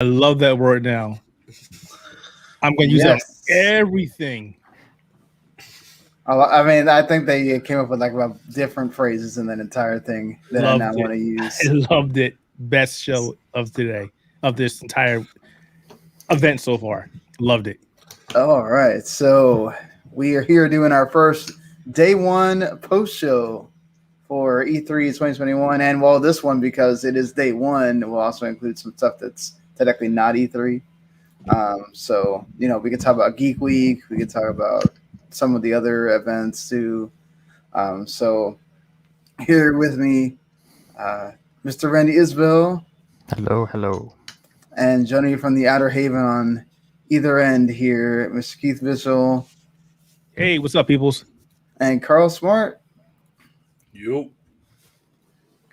I love that word now. I'm going to use it on Yes. everything. I mean, I think they came up with like about different phrases in that entire thing that I now Loved want it. to I use. loved it. Best show of today, of this entire event so far. Loved it. All right, so we are here doing our first day one post show for E3 2021, and well, this one because it is day one, will also include some stuff that's technically not E3. So we can talk about Geek Week, we can talk about some of the other events too. So here with me, Mr. Randy Isbell Hello, hello. and Johnny from the Outer Haven on either end here, Mr. Keith Mitchell Hey, what's up, peoples? and Carl Smart. Yup.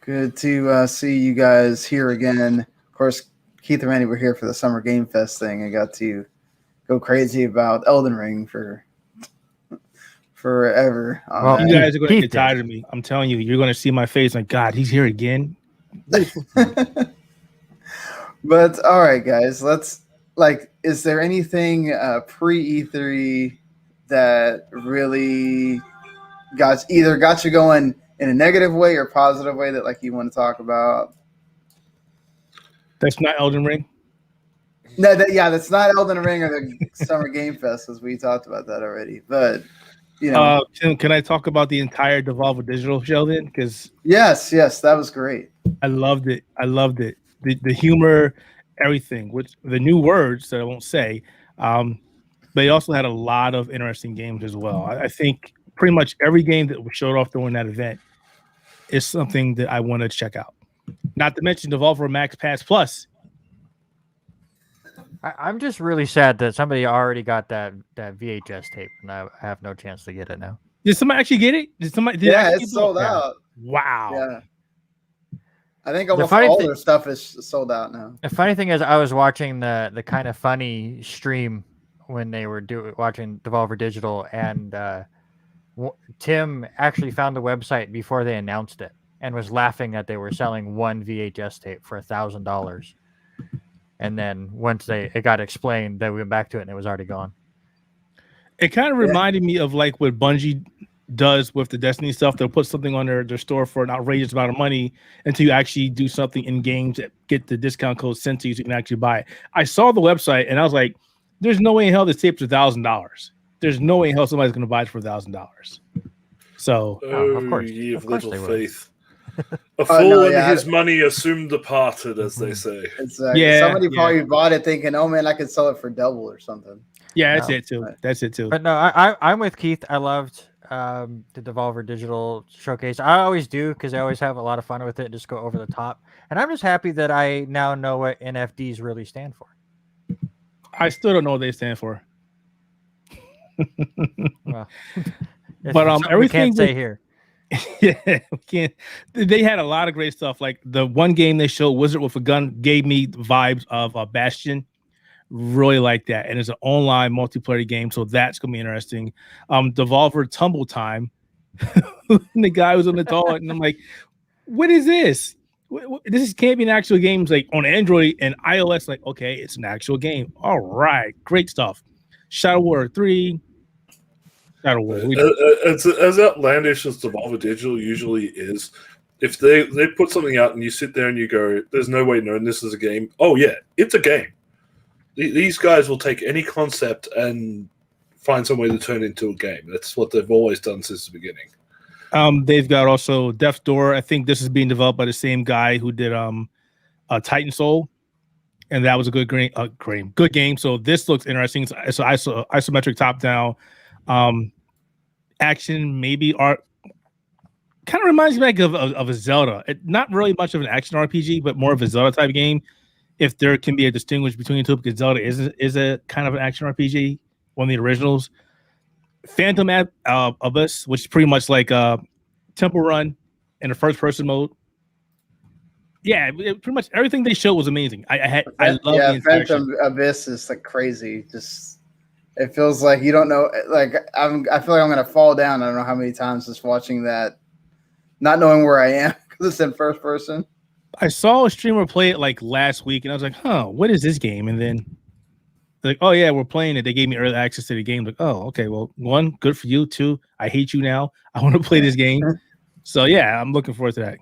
Good to see you guys here again. Of course, Keith and Randy were here for the Summer Game Fest thing. I got to go crazy about Elden Ring for forever. Well, You guys are going to Keith get tired did. of me. I'm telling you, you're going to see my face like, God, he's here again. But all right, guys, is there anything pre E3 that really got you going in a negative way or positive way that like you want to talk about? That's not Elden Ring. No, that's not Elden Ring or the Summer Game Fest, as we talked about that already. But Can I talk about the entire Devolver Digital show then? Because yes, that was great. I loved it. The humor, everything, which the new words that I won't say. They also had a lot of interesting games as well. I think pretty much every game that was showed off during that event is something that I want to check out. Not to mention Devolver Max Pass Plus. I'm just really sad that somebody already got that VHS tape, and I have no chance to get it now. Did somebody actually get it? It's sold out. Wow. Yeah. I think almost all their stuff is sold out now. The funny thing is, I was watching the kind of funny stream when they were watching Devolver Digital, and Tim actually found the website before they announced it and was laughing that they were selling one VHS tape for $1,000. And then once it got explained, that we went back to it and it was already gone. It kind of reminded me of like what Bungie does with the Destiny stuff. They'll put something on their store for an outrageous amount of money until you actually do something in games that get the discount code sent to you so you can actually buy it. I saw the website and I was like, there's no way in hell this tape's $1,000. There's no way in hell somebody's going to buy it for $1,000. So, of course, ye of course little they faith. A fool no, and his money assumed departed, as they say. Exactly. Yeah, Somebody probably bought it thinking, "Oh man, I could sell it for double or something." Yeah, that's it too. That's it too. But no, I'm with Keith. I loved the Devolver Digital Showcase. I always do because I always have a lot of fun with it. Just go over the top, and I'm just happy that I now know what NFTs really stand for. I still don't know what they stand for. Well, but everything we can't say here. Yeah, we can't. They had a lot of great stuff. Like the one game they showed, Wizard with a Gun, gave me vibes of Bastion. Really like that, and it's an online multiplayer game, so that's gonna be interesting. Devolver Tumble Time. The guy was on the toilet, and I'm like, "What is this? This can't be an actual game." It's like on Android and iOS. Like, okay, it's an actual game. All right, great stuff. Shadow Warrior 3. As outlandish as Devolver Digital usually is, if they put something out and you sit there and you go, "There's no way knowing this is a game." Oh yeah, it's a game. These guys will take any concept and find some way to turn it into a game. That's what they've always done since the beginning. They've got also Death's Door. I think this is being developed by the same guy who did Titan Soul, and that was a good game. So this looks interesting. It's isometric top down. Action, maybe art, kind of reminds me of a Zelda. Not really much of an action RPG, but more of a Zelda type game. If there can be a distinguish between the two, because Zelda is a kind of an action RPG, one of the originals. Phantom Abyss, which is pretty much like Temple Run in the first person mode. Yeah, pretty much everything they showed was amazing. I love the entire Phantom Abyss is like crazy. Just it feels like you don't know. Like I feel like I'm gonna fall down. I don't know how many times just watching that, not knowing where I am because it's in first person. I saw a streamer play it like last week, and I was like, "Huh, what is this game?" And then like, "Oh yeah, we're playing it." They gave me early access to the game. Like, "Oh, okay. Well, one, good for you. Two, I hate you now. I want to play this game." So yeah, I'm looking forward to that.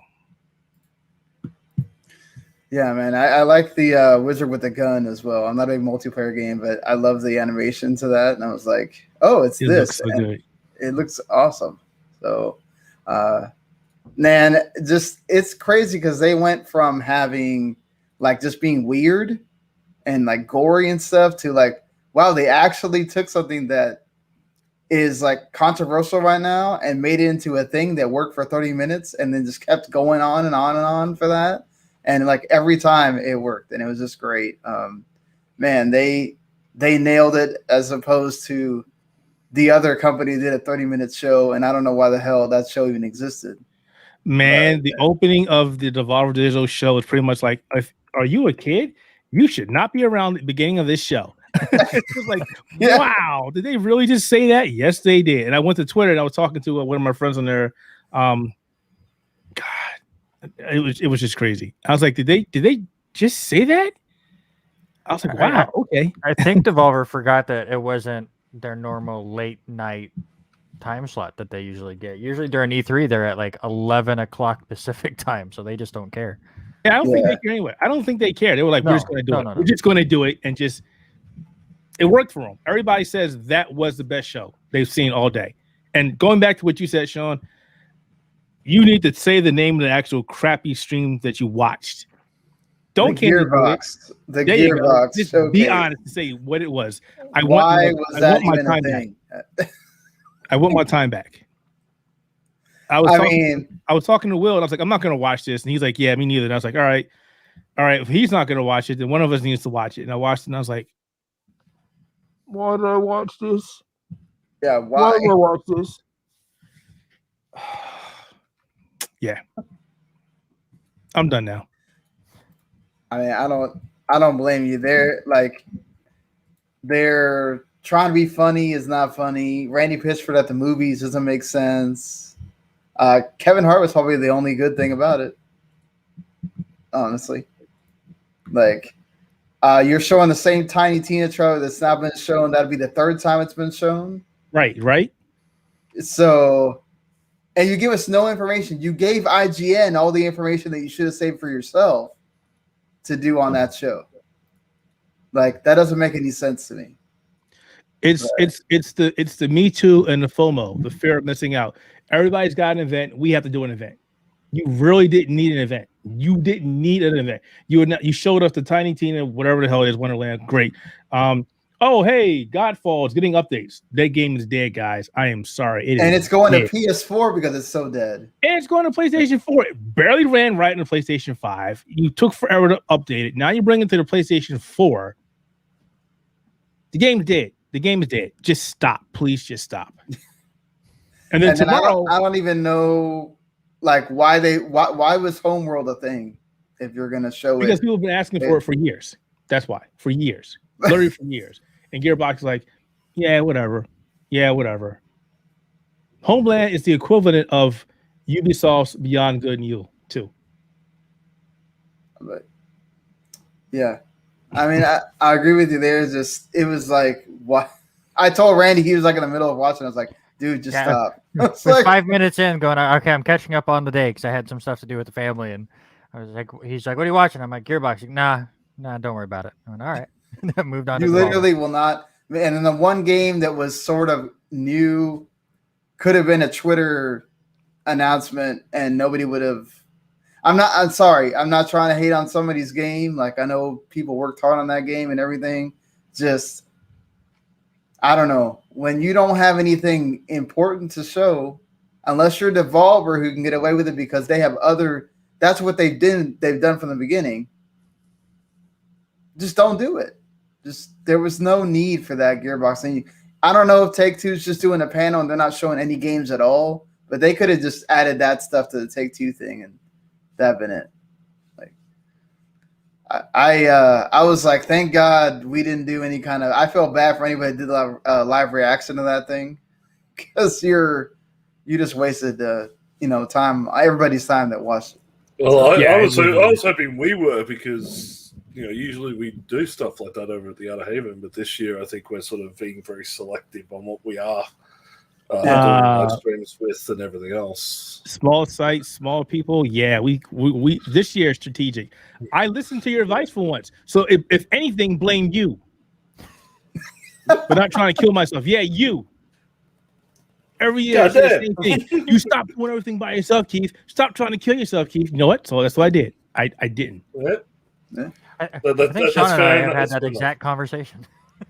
Yeah, man, I like the wizard with the gun as well. I'm not a multiplayer game, but I love the animation to that, and I was like, "Oh, it's It this." looks so good. It looks awesome. So, man, just it's crazy because they went from having like just being weird and like gory and stuff to like, wow, they actually took something that is like controversial right now and made it into a thing that worked for 30 minutes and then just kept going on and on and on for that. And like every time it worked and it was just great. Man, they nailed it as opposed to the other company did a 30-minute show, and I don't know why the hell that show even existed. Man, the opening of the Devolver Digital show is pretty much like, are you a kid? You should not be around the beginning of this show. It was like, Yeah. wow, did they really just say that? Yes, they did. And I went to Twitter and I was talking to one of my friends on there. God, it was just crazy. I was like, did they just say that? I was like, wow, okay. I think Devolver forgot that it wasn't their normal late night time slot that they usually get. Usually during E3, they're at like 11 o'clock Pacific time, so they just don't care. Yeah, I don't think they care anyway. I don't think they care. They were like, we're just going to do it. We're just going to do it, and just it worked for them. Everybody says that was the best show they've seen all day. And going back to what you said, Sean, you need to say the name of the actual crappy stream that you watched. Don't Gearbox. The Gearbox. Just showcase. be honest and say what it was. I Why want was that my even time a thing? back. I want my time back. I was talking to Will, and I was like, I'm not going to watch this. And he's like, yeah, me neither. And I was like, all right. If he's not going to watch it, then one of us needs to watch it. And I watched it, and I was like, why did I watch this? Yeah, why did I watch this? Yeah. I'm done now. I mean, I don't blame you. They're trying to be funny is not funny. Randy Pitchford at the movies doesn't make sense. Kevin Hart was probably the only good thing about it. Honestly. Like, you're showing the same Tiny Tina trailer that's not been shown. That'd be the third time it's been shown. Right. So, and you give us no information. You gave IGN all the information that you should have saved for yourself to do on that show. Like, that doesn't make any sense to me. It's the Me Too and the FOMO, the fear of missing out. Everybody's got an event. We have to do an event. You really didn't need an event. You didn't need an event. You showed us the Tiny Tina, whatever the hell it is, Wonderland. Great. Oh, hey, Godfall is getting updates. That game is dead, guys. I am sorry. It's going to PS4 because it's so dead. And it's going to PlayStation 4. It barely ran right in the PlayStation 5. You took forever to update it. Now you bring it to the PlayStation 4. The game's dead. The game is dead. Just stop. Please just stop. And then tomorrow, I don't even know like why was Homeworld a thing if you're gonna show because people have been asking for it for years. That's why. For years. Literally for years. And Gearbox is like, yeah, whatever. Homeland is the equivalent of Ubisoft's Beyond Good and Evil 2. But yeah. I mean, I agree with you there. It was like, what? I told Randy, he was like in the middle of watching. I was like, dude, just stop. We're 5 minutes in going, okay, I'm catching up on the day because I had some stuff to do with the family. And I was like, he's like, what are you watching? I'm like, Gearbox. Like, nah, don't worry about it. I went, all right. Moved on. You literally will not. And in the one game that was sort of new, could have been a Twitter announcement and nobody would have. I'm sorry. I'm not trying to hate on somebody's game. Like, I know people worked hard on that game and everything. Just, I don't know. When you don't have anything important to show, unless you're Devolver who can get away with it because they have that's what they've done from the beginning. Just don't do it. There was no need for that Gearbox thing. I don't know if Take-Two's just doing a panel and they're not showing any games at all, but they could have just added that stuff to the Take-Two thing and that'd been it. Like, I was like, thank God we didn't do any kind of. I felt bad for anybody that did a live reaction to that thing because you just wasted time, everybody's time that watched it. Well, Yeah, I it was was I was hoping we were because usually we do stuff like that over at the Outer Haven, but this year I think we're sort of being very selective on what we are doing live streams with and everything else. Small sites, small people. Yeah, we this year is strategic. I listened to your advice for once. So if anything, blame you. But not trying to kill myself. Yeah, you. Every year, it's the same thing. You stop doing everything by yourself, Keith. Stop trying to kill yourself, Keith. You know what? So that's what I did. I didn't. Yeah. I think Sean and I have had that exact conversation.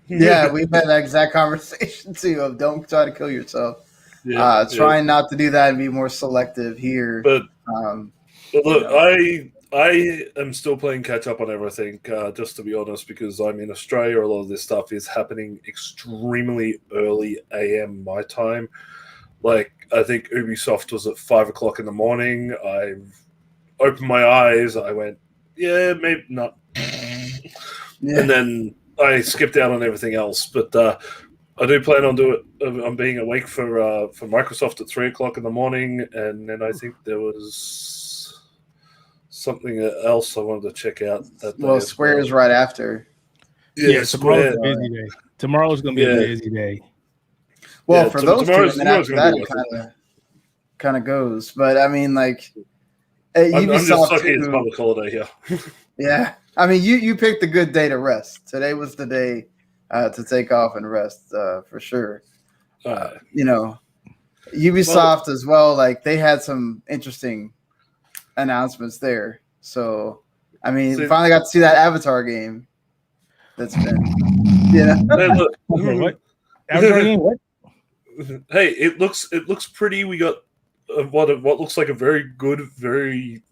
Yeah, we've had that exact conversation too of don't try to kill yourself. Trying not to do that and be more selective here. But look, I am still playing catch up on everything, just to be honest, because I'm in Australia. A lot of this stuff is happening extremely early AM my time. Like, I think Ubisoft was at 5 o'clock in the morning. I opened my eyes. I went, yeah, maybe not. Yeah. And then I skipped out on everything else. But I do plan on being awake for Microsoft at 3 o'clock in the morning. And then I think there was something else I wanted to check out. Square's right after. Yeah, tomorrow's a busy day. Tomorrow's going to be a busy day. Well, for those two, and then after that, it kind of goes. But I mean, like, I'm just lucky it's public holiday here. Yeah, I mean, you picked a good day to rest. Today was the day to take off and rest for sure. Ubisoft as well. Like, they had some interesting announcements there. So, I mean, finally got to see that Avatar game. That's been, Hey, look. What? Avatar game? What? Hey, it looks pretty. We got what looks like a very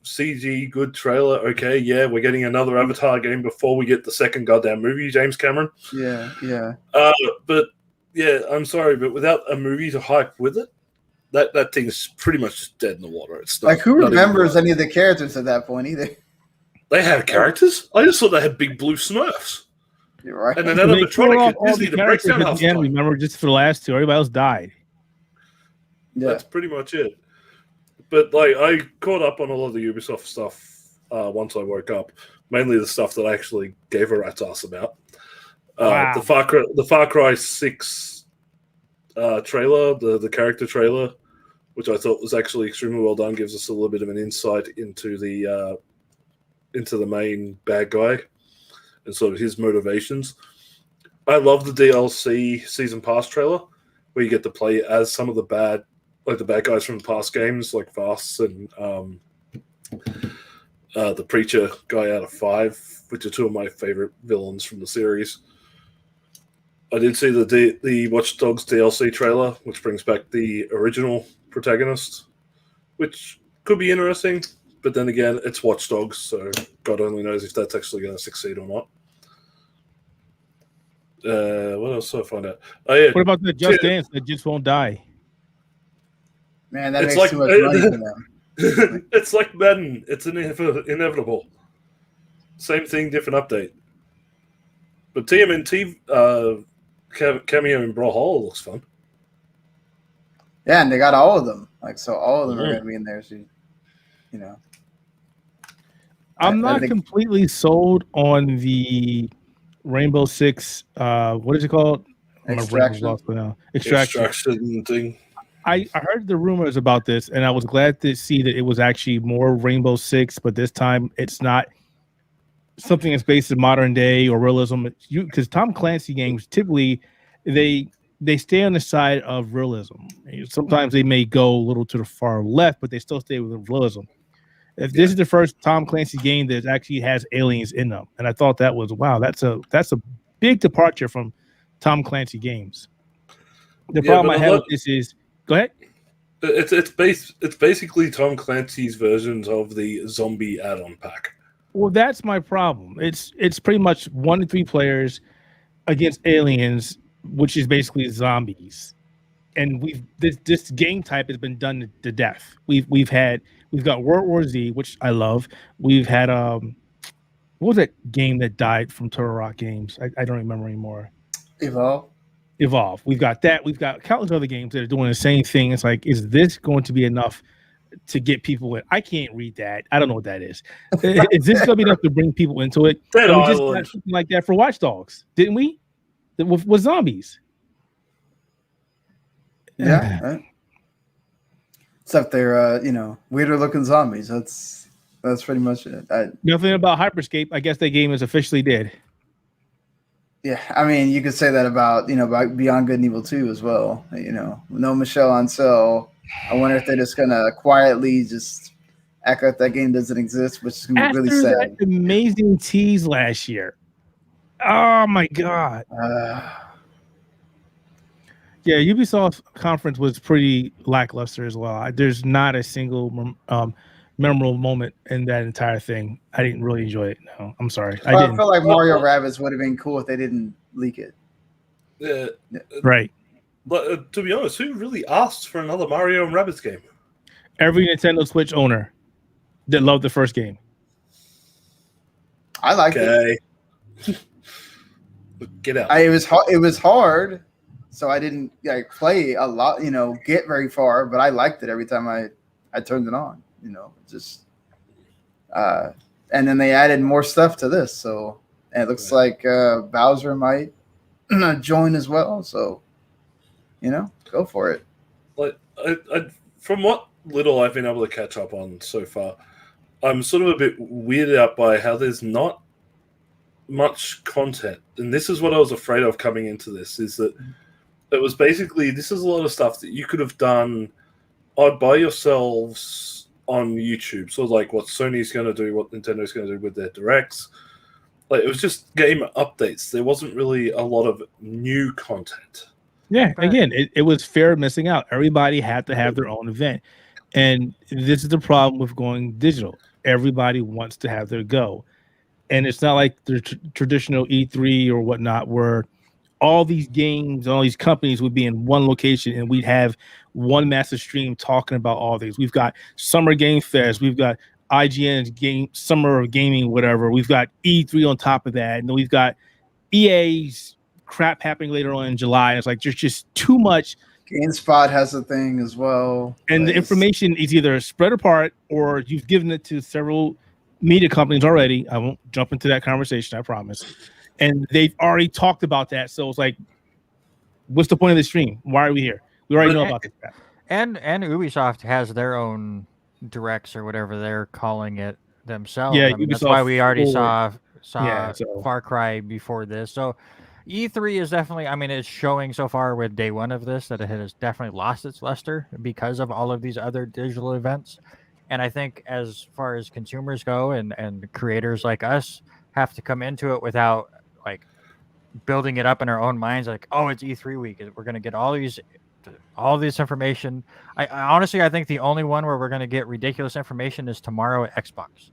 CG good trailer. Okay, yeah, we're getting another Avatar game before we get the second goddamn movie, James Cameron. Yeah. But yeah, I'm sorry, but without a movie to hype with it, that thing's pretty much just dead in the water. It's not, like, who remembers any of the characters at that point either? They had characters. I just thought they had big blue Smurfs. You're right. And then that animatronic at Disney that breaks down half the time. Remember, just for the last two, everybody else died. Yeah. That's pretty much it. But like, I caught up on a lot of the Ubisoft stuff once I woke up. Mainly the stuff that I actually gave a rat's ass about. Wow. The Far Cry 6 trailer, the character trailer, which I thought was actually extremely well done, gives us a little bit of an insight into the main bad guy and sort of his motivations. I love the DLC Season Pass trailer, where you get to play as some of the bad guys from past games, like Vass and the Preacher guy out of 5, which are two of my favorite villains from the series. I did see the Watch Dogs DLC trailer, which brings back the original protagonist, which could be interesting. But then again, it's Watch Dogs, so God only knows if that's actually going to succeed or not. What else did I find out? Oh, yeah. What about the Just Dance that just won't die? Man, that makes too much money for them. It's like Madden. It's inevitable. Same thing, different update. But TMNT cameo in Brawlhalla looks fun. Yeah, and they got all of them. Like, so all of them are going to be in there. So, I'm not completely sold on the Rainbow Six. What is it called? Extraction thing. I heard the rumors about this, and I was glad to see that it was actually more Rainbow Six, but this time it's not something that's based in modern day or realism. Because Tom Clancy games typically they stay on the side of realism. Sometimes they may go a little to the far left, but they still stay with realism. If this is the first Tom Clancy game that actually has aliens in them, and I thought that was that's a big departure from Tom Clancy games. The problem I have with this is, go ahead. It's basically Tom Clancy's versions of the zombie add-on pack. Well, that's my problem. It's pretty much 1 to 3 players against aliens, which is basically zombies. And this game type has been done to death. We've got World War Z, which I love. We've had what was that game that died from Turtle Rock Games? I don't remember anymore. Evolve. We've got that. We've got countless other games that are doing the same thing. It's like, is this going to be enough to get people in. I can't read that. I don't know what that is. Is this going to be enough to bring people into it? Dead And we just Island. got something like that for Watch Dogs, didn't we? With zombies. Yeah. Right. Except they're weirder looking zombies. That's pretty much it. Nothing about Hyperscape. I guess that game is officially dead. Yeah, I mean, you could say that about Beyond Good and Evil 2 as well. No Michelle Ancel. I wonder if they're just gonna quietly just act like that game doesn't exist, which is gonna be really sad. After that amazing tease last year. Oh my god. Yeah, Ubisoft conference was pretty lackluster as well. There's not a single memorable moment in that entire thing. I didn't really enjoy it. No, I'm sorry. I didn't. I feel like Mario Rabbids would have been cool if they didn't leak it. Yeah. Right. But to be honest, who really asked for another Mario and Rabbids game? Every Nintendo Switch owner that loved the first game. I liked it. Get out. It was hard, so I didn't play a lot. Get very far, but I liked it every time I turned it on. Just and then they added more stuff to this, so and it looks like Bowser might join as well. So go for it. Like I from what little I've been able to catch up on so far, I'm sort of a bit weirded out by how there's not much content, and this is what I was afraid of coming into this. Is that it was basically this is a lot of stuff that you could have done by yourselves on YouTube. So like what Sony's going to do, what Nintendo's going to do with their directs. Like it was just game updates. There wasn't really a lot of new content. Yeah, again, it was fear of missing out. Everybody had to have their own event. And this is the problem with going digital. Everybody wants to have their go. And it's not like the traditional E3 or whatnot, where all these games, all these companies would be in one location and we'd have one massive stream talking about all these. We've got Summer Game Fest. We've got IGN's game, Summer of Gaming, whatever. We've got E3 on top of that. And then we've got EA's crap happening later on in July. It's like there's just too much. GameSpot has a thing as well. And the information is either spread apart or you've given it to several media companies already. I won't jump into that conversation, I promise. And they've already talked about that. So it's like, what's the point of the stream? Why are we here? We already know about this crap. And Ubisoft has their own directs or whatever they're calling it themselves. Yeah, that's why we already saw Far Cry before this. So E3 is definitely, it's showing so far with day one of this that it has definitely lost its luster because of all of these other digital events. And I think as far as consumers go and creators like us have to come into it without building it up in our own minds, like, oh, it's E3 week. We're going to get all this information. I honestly, I think the only one where we're going to get ridiculous information is tomorrow at Xbox.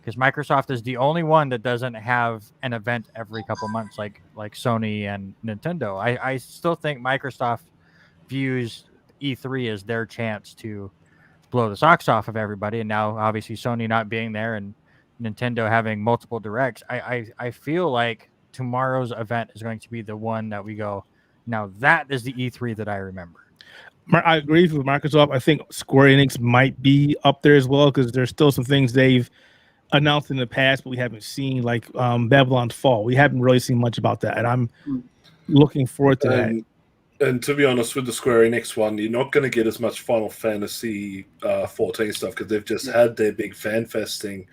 Because Microsoft is the only one that doesn't have an event every couple months like Sony and Nintendo. I still think Microsoft views E3 as their chance to blow the socks off of everybody. And now, obviously, Sony not being there and Nintendo having multiple directs, I feel like tomorrow's event is going to be the one that we go, now that is the E3 that I remember. I agree with Microsoft. I think Square Enix might be up there as well because there's still some things they've announced in the past, but we haven't seen, like Babylon's Fall. We haven't really seen much about that, and I'm looking forward to that. And to be honest, with the Square Enix one, you're not going to get as much Final Fantasy 14 stuff because they've just had their big fan fest thing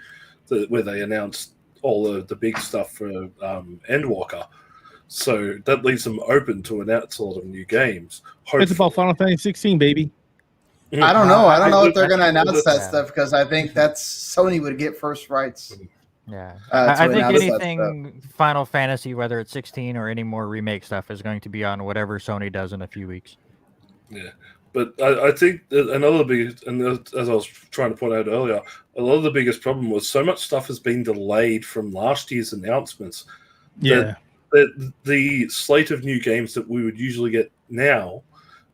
where they announced all the big stuff for Endwalker. So that leaves them open to announce a lot of new games. Hopefully. It's about Final Fantasy 16, baby. I don't know. I don't know if they're going to announce that stuff because I think that's Sony would get first rights. Yeah, I think anything Final Fantasy, whether it's 16 or any more remake stuff, is going to be on whatever Sony does in a few weeks. Yeah, but I think another big, and as I was trying to point out earlier, a lot of the biggest problem was so much stuff has been delayed from last year's announcements. Yeah, that the slate of new games that we would usually get now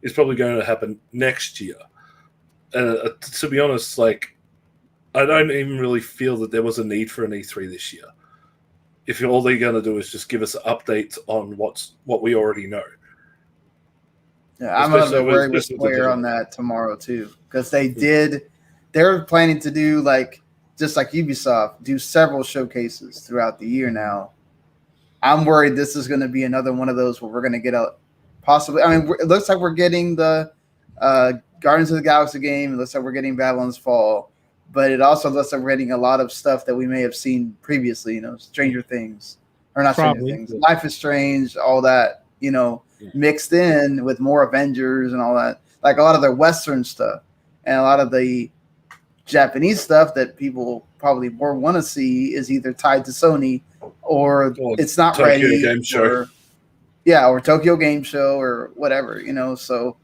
is probably going to happen next year. To be honest, I don't even really feel that there was a need for an E3 this year. If all they're going to do is just give us updates on what we already know. Yeah, I'm going to worry with Square on that tomorrow too, because they did they're planning to do like just like Ubisoft, do several showcases throughout the year now. I'm worried this is going to be another one of those where we're going to get a possibly. I mean, it looks like we're getting the Guardians of the Galaxy game. It looks like we're getting Babylon's Fall, but it also looks like we're getting a lot of stuff that we may have seen previously. You know, Stranger Things, or not Probably. Stranger Things, Life is Strange, all that. You know, mixed in with more Avengers and all that. Like a lot of the Western stuff and a lot of the Japanese stuff that people probably more want to see is either tied to Sony or it's not Tokyo ready. Game Show. Or Tokyo Game Show or whatever, you know. So,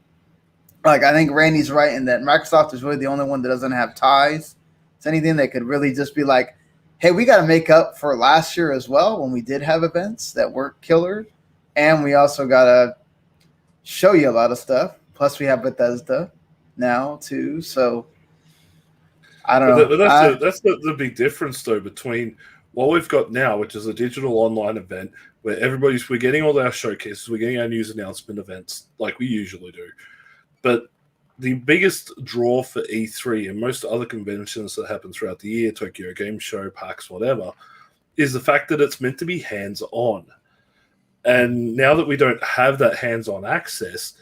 like, I think Randy's right in that Microsoft is really the only one that doesn't have ties to anything that could really just be like, hey, we got to make up for last year as well when we did have events that weren't killer. And we also got to show you a lot of stuff. Plus, we have Bethesda now, too. So, I don't know. But that's the big difference, though, between what we've got now, which is a digital online event where we're getting all our showcases, we're getting our news announcement events like we usually do. But the biggest draw for E3 and most other conventions that happen throughout the year, Tokyo Game Show, PAX, whatever, is the fact that it's meant to be hands-on. And now that we don't have that hands-on access,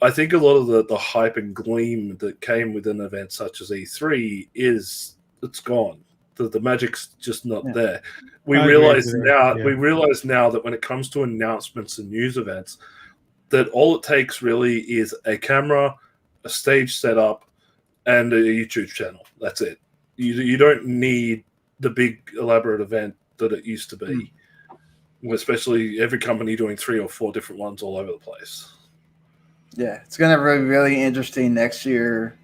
I think a lot of the hype and gleam that came with an event such as E3 it's gone. The magic's just not there. We realize now that when it comes to announcements and news events, that all it takes really is a camera, a stage setup, and a YouTube channel. That's it. You don't need the big elaborate event that it used to be, especially every company doing 3 or 4 different ones all over the place. Yeah, it's going to be really interesting next year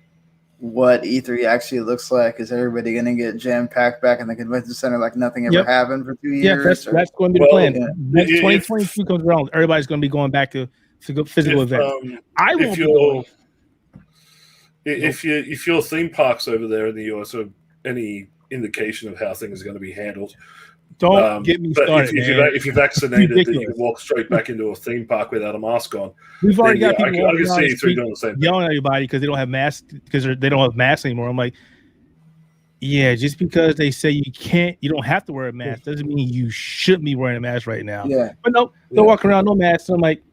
what E3 actually looks like. Is everybody going to get jam-packed back in the convention center like nothing ever happened for 2 years? Yeah, that's going to be the plan. When 2022 comes around, everybody's going to be going back to physical events. I won't be going. If your theme parks over there in the US are any indication of how things are going to be handled, don't get me started. If you're vaccinated, then you can walk straight back into a theme park without a mask on. We've already got people I can see E3 doing the same thing. Yelling at everybody because they don't have masks because they don't have masks anymore. I'm like, yeah, just because they say you don't have to wear a mask doesn't mean you shouldn't be wearing a mask right now. Yeah, but nope, they're walking around no masks. So I'm like,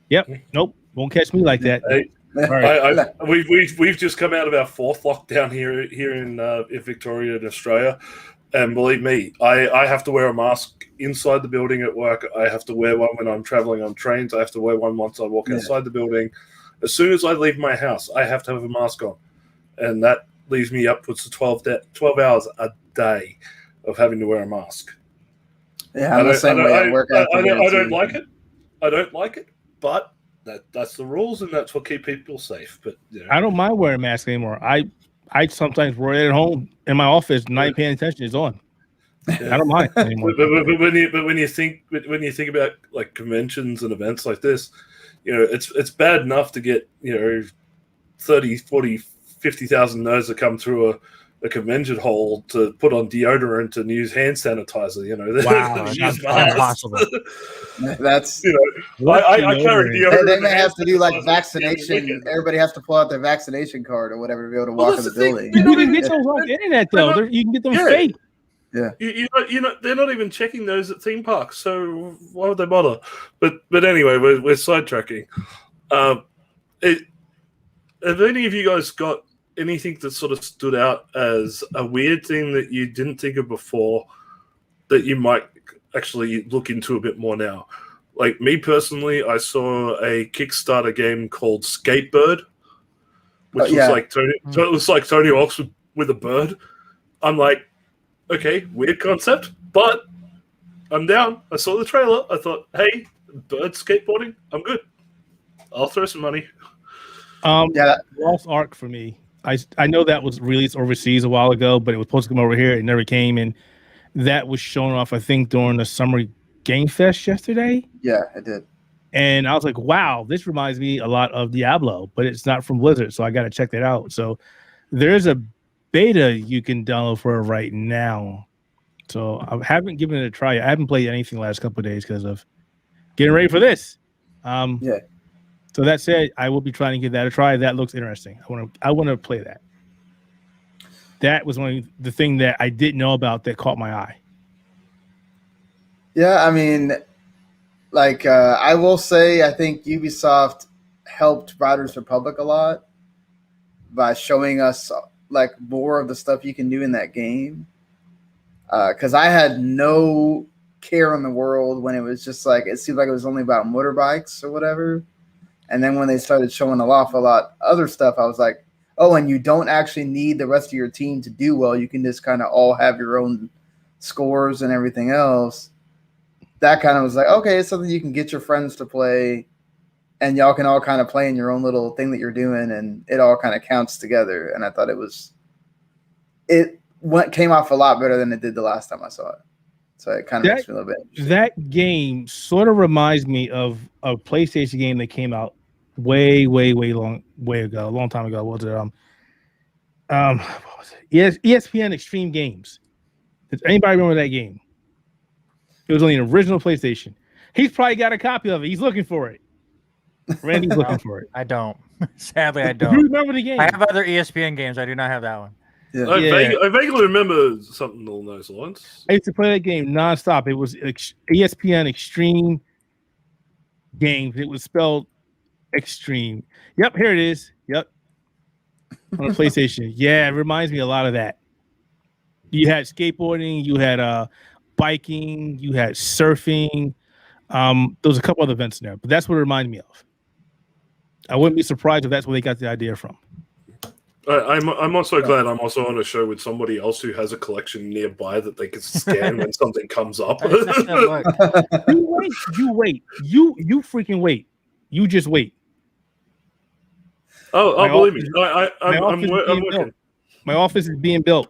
yep, nope, won't catch me like that. Hey, right. We've just come out of our 4th lockdown here in Victoria in Australia. And believe me, I have to wear a mask inside the building at work. I have to wear one when I'm traveling on trains. I have to wear one once I walk outside the building. As soon as I leave my house, I have to have a mask on. And that leaves me upwards to 12 hours a day of having to wear a mask. Yeah, I'm the same way at work. I don't like it. I don't like it, but that's the rules, and that's what keeps people safe. But I don't mind wearing a mask anymore. I sometimes wear it at home in my office, not paying attention. It's on. I don't mind anymore. But when you think about like conventions and events like this, it's bad enough to get 30, 40, 50,000 nerds that come through a convention hall to put on deodorant and use hand sanitizer. Wow, that's impossible. That's I carry deodorant. They may have to do like vaccination. Everybody has to pull out their vaccination card or whatever to be able to walk in the building. You can get those on the internet though. You can get them fake. Yeah, they're not even checking those at theme parks, so why would they bother? But anyway, we're sidetracking. Have any of you guys got anything that sort of stood out as a weird thing that you didn't think of before that you might actually look into a bit more now? Like me personally, I saw a Kickstarter game called Skatebird, which was like Tony Hawk's with a bird. I'm like, okay, weird concept, but I'm down. I saw the trailer. I thought, hey, bird skateboarding, I'm good. I'll throw some money. Lost Ark for me. I know that was released overseas a while ago, but it was supposed to come over here. It never came, and that was shown off, I think, during the Summer Game Fest yesterday. Yeah, it did. And I was like, wow, this reminds me a lot of Diablo, but it's not from Blizzard, so I got to check that out. So there's a beta you can download for it right now. So I haven't given it a try. I haven't played anything the last couple of days because of getting ready for this. So that said, I will be trying to give that a try. That looks interesting. I want to play that. that was one of the thing that I didn't know about that caught my eye. Yeah, I mean, like I will say, I think Ubisoft helped Riders Republic a lot by showing us like more of the stuff you can do in that game. Because I had no care in the world when it was just like it seemed like it was only about motorbikes or whatever. And then when they started showing off a lot other stuff, I was like, oh, and you don't actually need the rest of your team to do well. You can just kind of all have your own scores and everything else. That kind of was like, okay, it's something you can get your friends to play, and y'all can all kind of play in your own little thing that you're doing, and it all kind of counts together. And I thought came off a lot better than it did the last time I saw it. So it kind of makes me a little bit interesting. That game sort of reminds me of a PlayStation game that came out way ago, a long time ago. What was it? What was it? Yes, ESPN Extreme Games. Does anybody remember that game? It was on the original PlayStation. He's probably got a copy of it. He's looking for it. Randy's looking for it. I don't. Sadly, I Do you don't. remember the game? I have other ESPN games. I do not have that one. Yeah. I vaguely remember something along those lines. I used to play that game nonstop. It was ESPN Extreme Games. It was spelled Extreme. Yep, here it is. Yep. On the PlayStation. Yeah, it reminds me a lot of that. You had skateboarding, you had biking, you had surfing. There was a couple other events in there, but that's what it reminded me of. I wouldn't be surprised if that's where they got the idea from. I'm also glad I'm also on a show with somebody else who has a collection nearby that they can scan when something comes up. You wait. You freaking wait. You just wait. Oh, believe me. I'm working. My office is being built.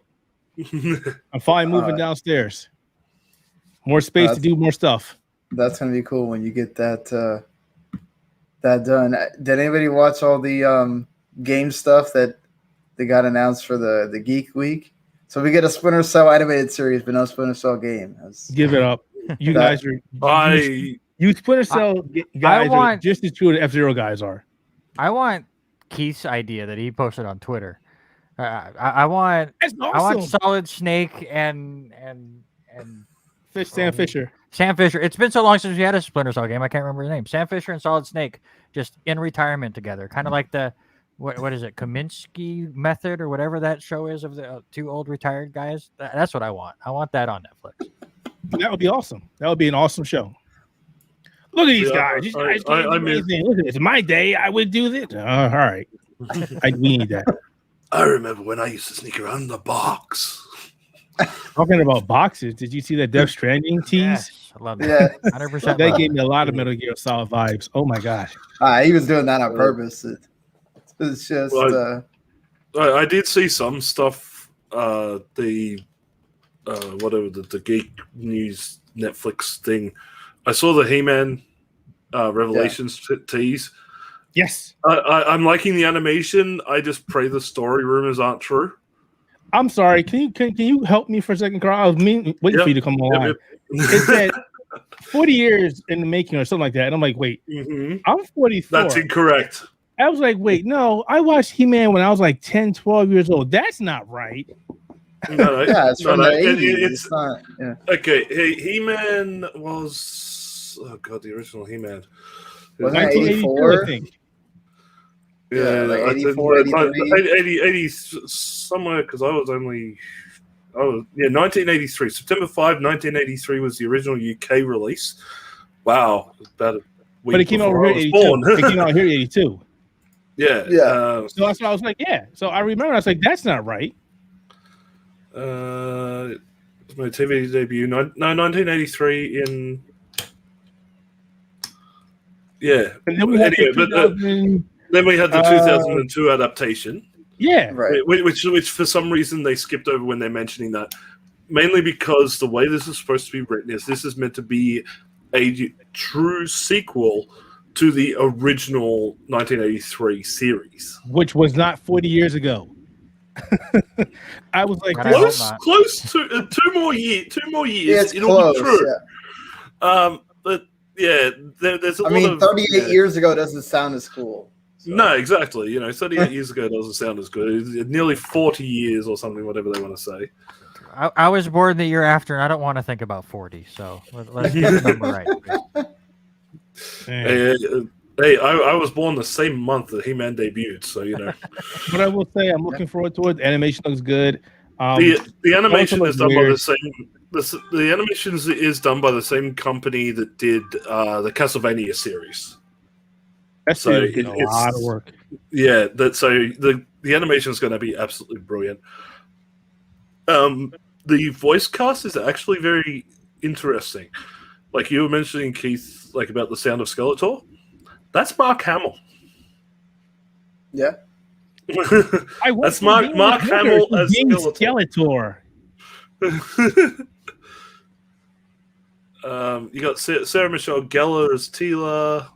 I'm finally moving downstairs. More space to do more stuff. That's gonna be cool when you get that done. Did anybody watch all the game stuff that they got announced for the Geek Week? So we get a Splinter Cell animated series, but no Splinter Cell game. Give it up. You guys are. You Splinter Cell guys are just as true as F-Zero guys are. I want Keith's idea that he posted on Twitter. I want That's awesome. I want Solid Snake and Sam Fisher. Sam Fisher. It's been so long since we had a Splinter Cell game. I can't remember his name. Sam Fisher and Solid Snake just in retirement together, kind of like the what is it, Kaminsky method or whatever that show is of the two old retired guys. That's what I want. I want that on Netflix. That would be awesome. That would be an awesome show. Look at these guys. These guys amazing. Look at this. My day, I would do this. All right. We need that. I remember when I used to sneak around the box. Talking about boxes, did you see that Death Stranding tease? Yes, I love that. 100%. That gave me a lot of Metal Gear Solid vibes. Oh my gosh. He was doing that on purpose. It's just. I did see some stuff. Whatever the Geek News Netflix thing. I saw the He-Man Revelations tease. Yes. I'm liking the animation. I just pray the story rumors aren't true. I'm sorry. Can you help me for a second, Carl? I was waiting for you to come along. It said 40 years in the making or something like that. And I'm like, wait, I'm 44. That's incorrect. I was like, wait, no. I watched He-Man when I was like 10, 12 years old. That's not right. No, yeah, it's from the 80s. It's not, yeah. Okay, He-Man was... Oh, God, the original He-Man. Wasn't it 84? I think. Yeah, like 84, 83. 80 somewhere, because I was 1983. September 5, 1983 was the original UK release. Wow. About a week but it came out here in 82. It came out here in 82. Yeah. Yeah. So that's why I was like, yeah. So I remember I was like, that's not right. It's my TV debut. 1983 in... Yeah. And then we had then we had the 2002 adaptation. Yeah. Right. Which for some reason they skipped over when they're mentioning that. Mainly because the way this is supposed to be written is this is meant to be a true sequel to the original 1983 series. Which was not 40 years ago. I was like, close to 2 more years. Yeah, it'll close, be true. Yeah. But yeah, there's a lot of... 38 years ago doesn't sound as cool. So. No, exactly. 38 years ago doesn't sound as good. It's nearly 40 years or something, whatever they want to say. I was born the year after, and I don't want to think about 40. So let's get the number right. Hey, I was born the same month that He-Man debuted, so But I will say I'm looking forward to it. The animation looks good. The animation is done by weird. the same. The animation is done by the same company that did the Castlevania series. That's So a lot of work. Yeah, the animation is going to be absolutely brilliant. The voice cast is actually very interesting. Like you were mentioning, Keith, like about the sound of Skeletor. That's Mark Hamill. Yeah. That's Mark Hamill as Skeletor. You got Sarah Michelle Gellar as Tila.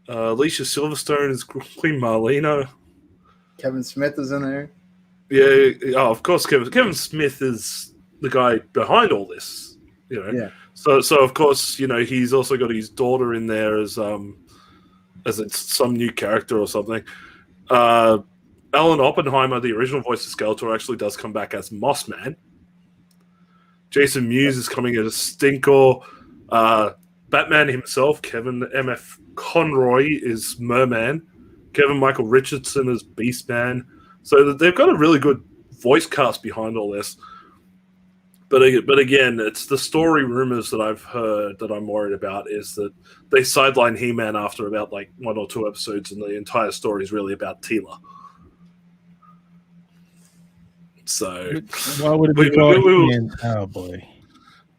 Alicia Silverstone as Queen Marlena. Kevin Smith is in there. Yeah, of course, Kevin Smith is the guy behind all this. Yeah. So of course, he's also got his daughter in there as it's some new character or something. Alan Oppenheimer, the original voice of Skeletor, actually does come back as Mossman. Jason Mewes is coming as Stinkor. Batman himself, Kevin M.F. Conroy, is Merman. Kevin Michael Richardson is Beastman. So they've got a really good voice cast behind all this. But again, it's the story rumors that I've heard that I'm worried about is that they sideline He-Man after about like 1 or 2 episodes, and the entire story is really about Tila. So why would it be called He-Man? Oh boy.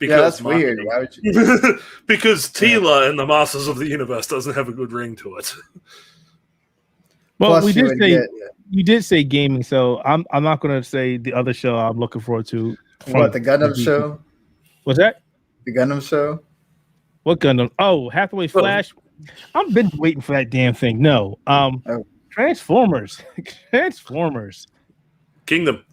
Yeah, that's weird. Why would you? Because Tila and the Masters of the Universe doesn't have a good ring to it. Well, Plus you did say gaming, so I'm not going to say the other show I'm looking forward to. What, the Gundam show? What's that? The Gundam show? What Gundam? Oh, Hathaway Flash. I've been waiting for that damn thing. No. Transformers. Transformers. Kingdom.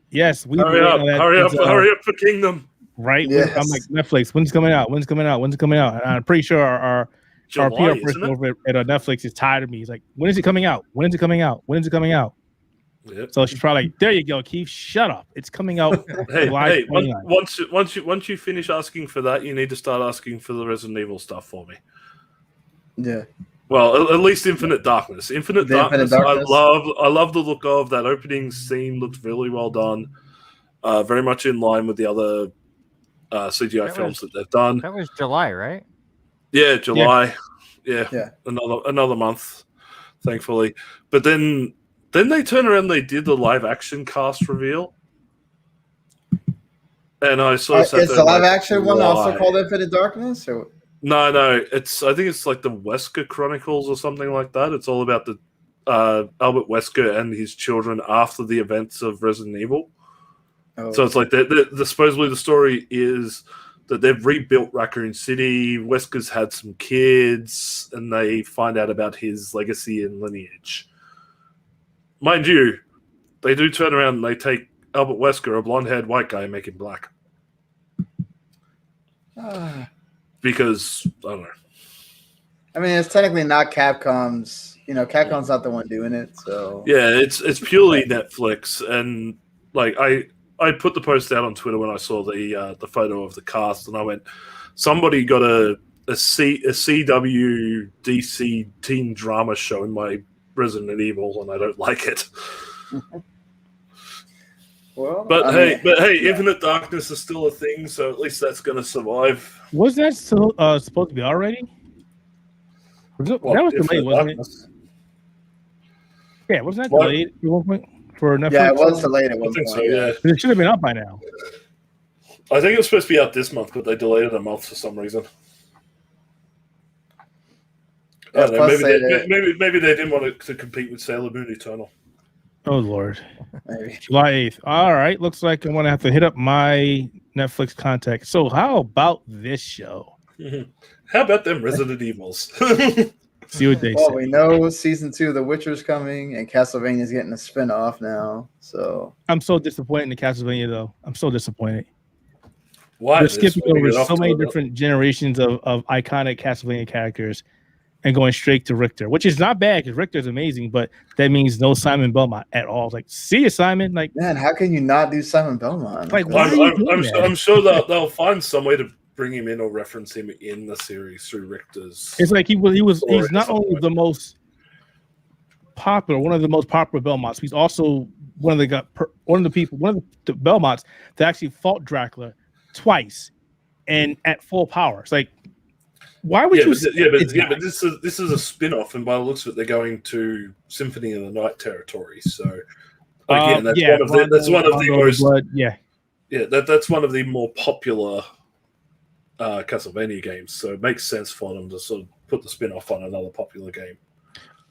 Yes, hurry up for Kingdom. Right? Yes. I'm like, Netflix, when's it coming out? And I'm pretty sure our July, PR person over at Netflix is tired of me. He's like, when is it coming out? Yep. So she's probably like, there you go, Keith. Shut up. It's coming out. Hey, once you finish asking for that, you need to start asking for the Resident Evil stuff for me. Yeah. Well, at least Infinite Darkness. Infinite Darkness. I love the look of that opening scene. Looks really well done. Very much in line with the other CGI films that they've done. That was July, right? Yeah, July. Yeah. Another month, thankfully. But then they turn around. They did the live action cast reveal, and I saw. Is the live action one also called Infinite Darkness? Or? No. I think it's like the Wesker Chronicles or something like that. It's all about the Albert Wesker and his children after the events of Resident Evil. Oh. So it's like supposedly the story is that they've rebuilt Raccoon City. Wesker's had some kids, and they find out about his legacy and lineage. Mind you, they do turn around and they take Albert Wesker, a blonde-haired white guy, and make him black. Because, I don't know. I mean, it's technically not Capcom's. Capcom's not the one doing it, so... Yeah, it's purely Netflix, and, like, I put the post out on Twitter when I saw the photo of the cast, and I went, somebody got a CW DC teen drama show in my Resident Evil, and I don't like it. Well, hey, Infinite Darkness is still a thing, so at least that's going to survive. Was that still supposed to be already? That was delayed, wasn't it? Yeah, wasn't that delayed at one point for Netflix? Yeah, it was delayed at one point. So, yeah. It should have been up by now. I think it was supposed to be out this month, but they delayed it a month for some reason. Maybe they didn't want to compete with Sailor Moon Eternal. Oh, Lord. Maybe. July 8th. All right. Looks like I'm going to have to hit up my Netflix contact. So how about this show? How about them Resident Evils? See what they say. Well, we know season 2 of The Witcher's coming, and Castlevania's getting a spin-off now. So I'm so disappointed in the Castlevania, though. I'm so disappointed. Why? They're skipping over so many different generations of iconic Castlevania characters. and going straight to Richter, which is not bad because Richter is amazing, but that means no Simon Belmont at all. Like, see you, Simon. Like, Man, how can you not do Simon Belmont? Like, why are you doing that? I'm sure they'll find some way to bring him in or reference him in the series through Richter's. It's like he's not only the most popular, one of the most popular Belmonts. He's also one of the Belmonts that actually fought Dracula twice and at full power. It's like, why would you? But this is a spin-off, and by the looks of it, they're going to Symphony of the Night territory. So again, that's one of the most that's one of the more popular Castlevania games. So it makes sense for them to sort of put the spin-off on another popular game.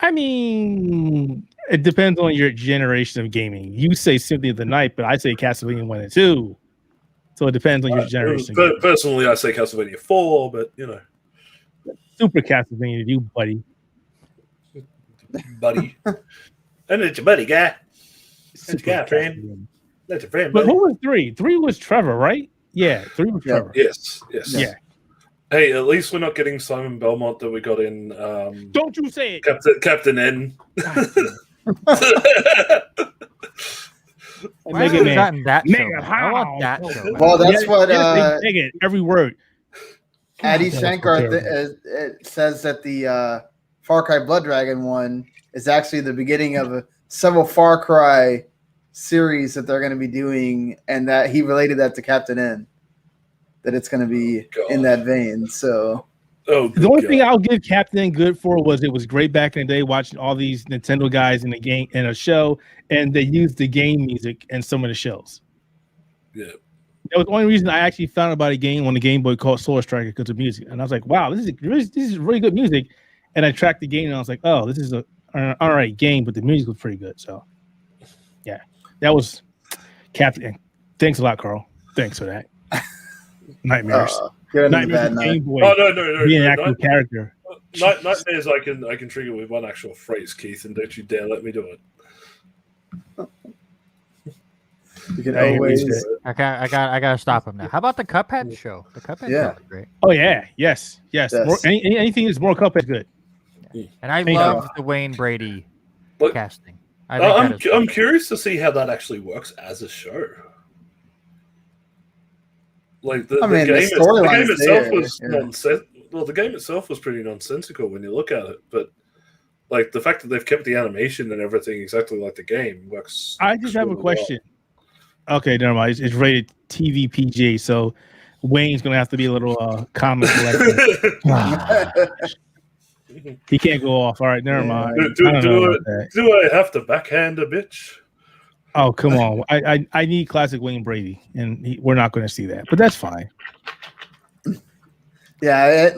I mean, it depends on your generation of gaming. You say Symphony of the Night, but I say Castlevania 1 and 2. So it depends on your generation. Personally, I say Castlevania 4, but you know. Super Castlevania to you, buddy. Buddy. And it's your buddy, guy. That's your guy, friend. That's your friend, But buddy. who was 3? 3 was Trevor, right? Yeah, 3 was Trevor. Yes. Yeah. Hey, at least we're not getting Simon Belmont that we got in Don't you say it. Captain N. Why haven't we gotten that show? I want that show. Well, that's what every word. Adi Shankar it says that the Far Cry Blood Dragon one is actually the beginning of several Far Cry series that they're going to be doing, and that he related that to Captain N, that it's going to be in that vein. So, the only thing I'll give Captain N good for was it was great back in the day watching all these Nintendo guys in the game in a show, and they used the game music in some of the shows. Yeah. That was the only reason I actually found about a game on the Game Boy called Solar Striker because of music. And I was like, wow, this is really good music. And I tracked the game and I was like, oh, this is an all right game, but the music was pretty good. So, yeah, that was Captain. Thanks a lot, Carl. Thanks for that. Nightmares. Nightmares with Game Boy. No. Being an actual character. Nightmares I can trigger with one actual phrase, Keith, and don't you dare let me do it. You can always. I gotta stop him now. How about the Cuphead show? The Cuphead show is great. Oh yeah, yes. Anything that's more Cuphead good. And I love the Wayne Brady casting. I'm curious to see how that actually works as a show. Like the game itself was nonsense. Well, the game itself was pretty nonsensical when you look at it, but like the fact that they've kept the animation and everything exactly like the game works. I just have a question. Okay, never mind. It's rated TV PG, so Wayne's gonna have to be a little comic collector. He can't go off. All right, never mind. Do I have to backhand a bitch? Oh, come on. I need classic Wayne Brady, and we're not going to see that, but that's fine. Yeah,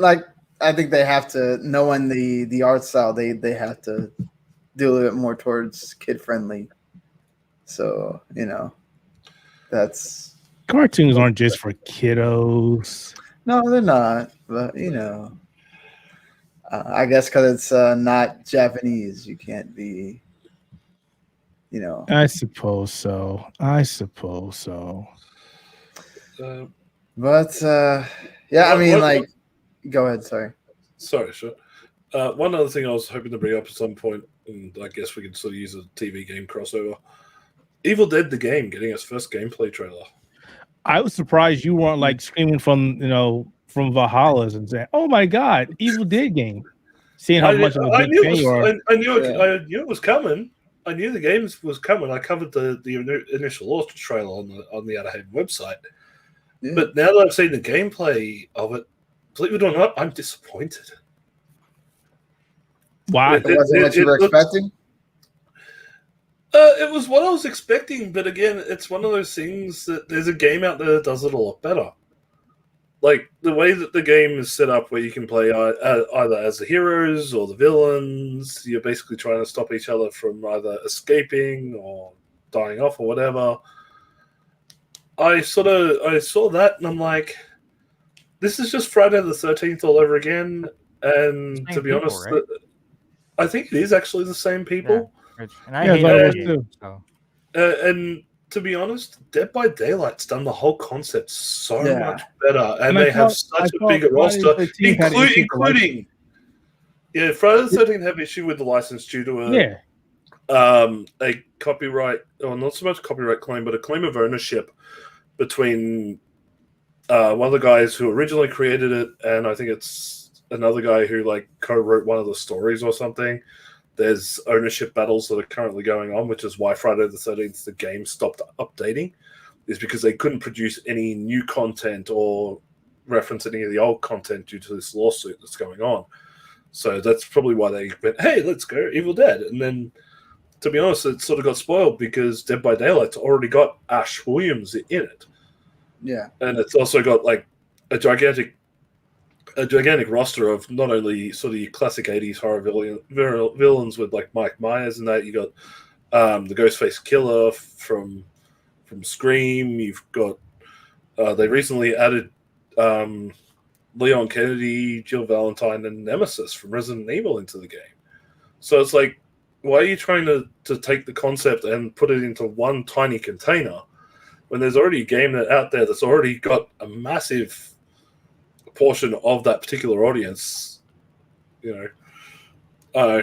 I think they have to, knowing the art style, they have to do a little bit more towards kid friendly. So, that's cartoons aren't just for kiddos. No, they're not. But I guess because it's not Japanese, you can't be. I suppose so. But yeah, I mean, go ahead. Sorry, sure. One other thing I was hoping to bring up at some point, and I guess we can sort of use a TV game crossover. Evil Dead the game getting its first gameplay trailer. I was surprised you weren't screaming from Valhalla's and saying, "Oh my God, Evil Dead game!" Seeing how much of a big fan you are. I knew it was coming. I knew the game was coming. I covered the initial launch trailer on the Outerhaven website. Yeah. But now that I've seen the gameplay of it, believe it or not, I'm disappointed. Why? It wasn't what you were expecting? It was what I was expecting, but again, it's one of those things that there's a game out there that does it a lot better. Like, the way that the game is set up where you can play either as the heroes or the villains, you're basically trying to stop each other from either escaping or dying off or whatever. I saw that and I'm like, this is just Friday the 13th all over again. And to be honest, right? I think it is actually the same people. Yeah. And I hate it too. So. And to be honest, Dead by Daylight's done the whole concept so much better, and they have such a bigger roster, including Yeah, Friday the 13th have issue with the license due to a copyright, or not so much copyright claim, but a claim of ownership between one of the guys who originally created it, and I think it's another guy who like co-wrote one of the stories or something. There's ownership battles that are currently going on, which is why Friday the 13th, the game stopped updating, is because they couldn't produce any new content or reference any of the old content due to this lawsuit that's going on. So that's probably why they went, hey, let's go Evil Dead. And then, to be honest, it sort of got spoiled because Dead by Daylight's already got Ash Williams in it. Yeah. And it's also got like a gigantic roster of not only sort of your classic 80s horror villains with like Mike Myers and that. You got the Ghostface Killer from Scream. You've got they recently added Leon Kennedy, Jill Valentine, and Nemesis from Resident Evil into the game. So it's like, why are you trying to take the concept and put it into one tiny container when there's already a game out there that's already got a massive portion of that particular audience? You know, I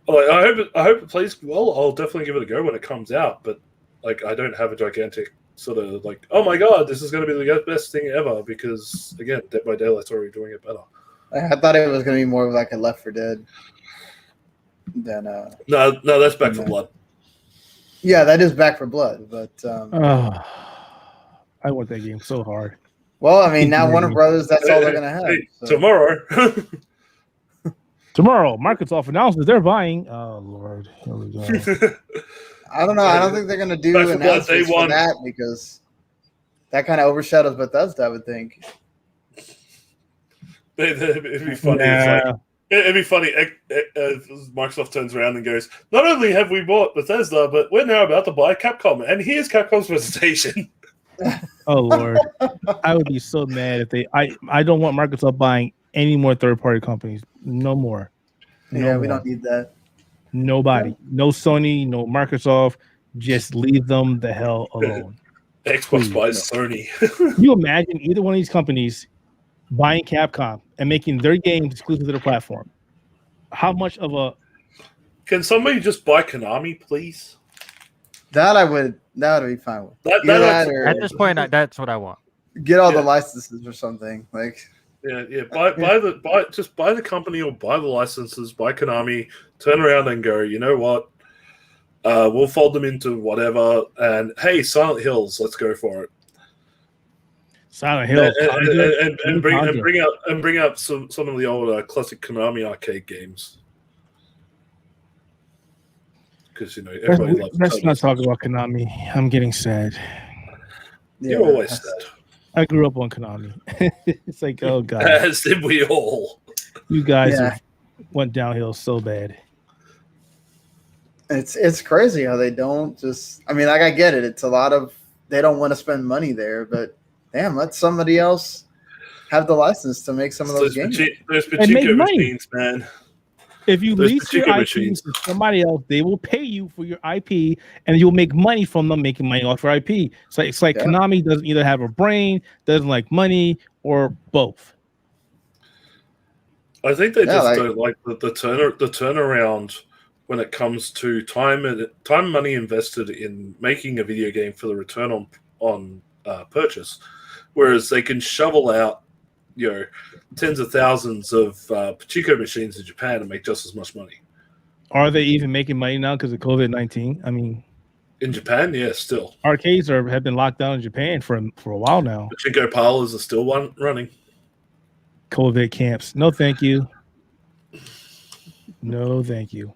hope it plays well. I'll definitely give it a go when it comes out, but like, I don't have a gigantic sort of like, oh my god, this is going to be the best thing ever, because again, Dead by Daylight's already doing it better. I thought it was going to be more of like a Left 4 Dead than no, that's Back 4 Blood. Yeah, that is Back 4 Blood, but I want that game so hard. well, I mean, now Warner Brothers, that's all they're going to have. Hey, so. Tomorrow, Microsoft announces they're buying. Oh Lord, here we go. I don't know. I don't think they're going to do announcements for that, because that kind of overshadows Bethesda, I would think. It'd be funny. Yeah. It'd be funny if Microsoft turns around and goes, not only have we bought Bethesda, but we're now about to buy Capcom. And here's Capcom's presentation. Oh, Lord. I would be so mad if I don't want Microsoft buying any more third-party companies. No more. We don't need that. Nobody. No Sony, no Microsoft. Just leave them the hell alone. Xbox buys Sony. Can you imagine either one of these companies buying Capcom and making their games exclusive to their platform? How much of a... Can somebody just buy Konami, please? That would be fine with. At this point, that's what I want. Get all the licenses or something. Like... Yeah. Buy the company or buy the licenses, buy Konami, turn around and go, you know what? We'll fold them into whatever, and hey, Silent Hills, let's go for it. Silent Hill, and bring up some of the old classic Konami arcade games, because everybody loves. Let's not talk about Konami. I'm getting sad. You're always sad. I grew up on Konami. It's like, oh god, as did we all. You guys went downhill so bad. It's crazy how they don't just. I mean, like, I get it. It's a lot of, they don't want to spend money there, but damn, let somebody else have the license to make some of those games. There's Pachinko machines, man. If you lease your IP to somebody else, they will pay you for your IP, and you'll make money from them making money off your IP. So it's like Konami doesn't either have a brain, doesn't like money, or both. I think they just don't like the turnaround when it comes to time and money invested in making a video game for the return on purchase, whereas they can shovel out tens of thousands of Pachinko machines in Japan and make just as much money. Are they even making money now because of COVID-19? I mean, in Japan, still arcades have been locked down in Japan for a while now. Pachinko parlors are still running. COVID camps. No, thank you. No, thank you.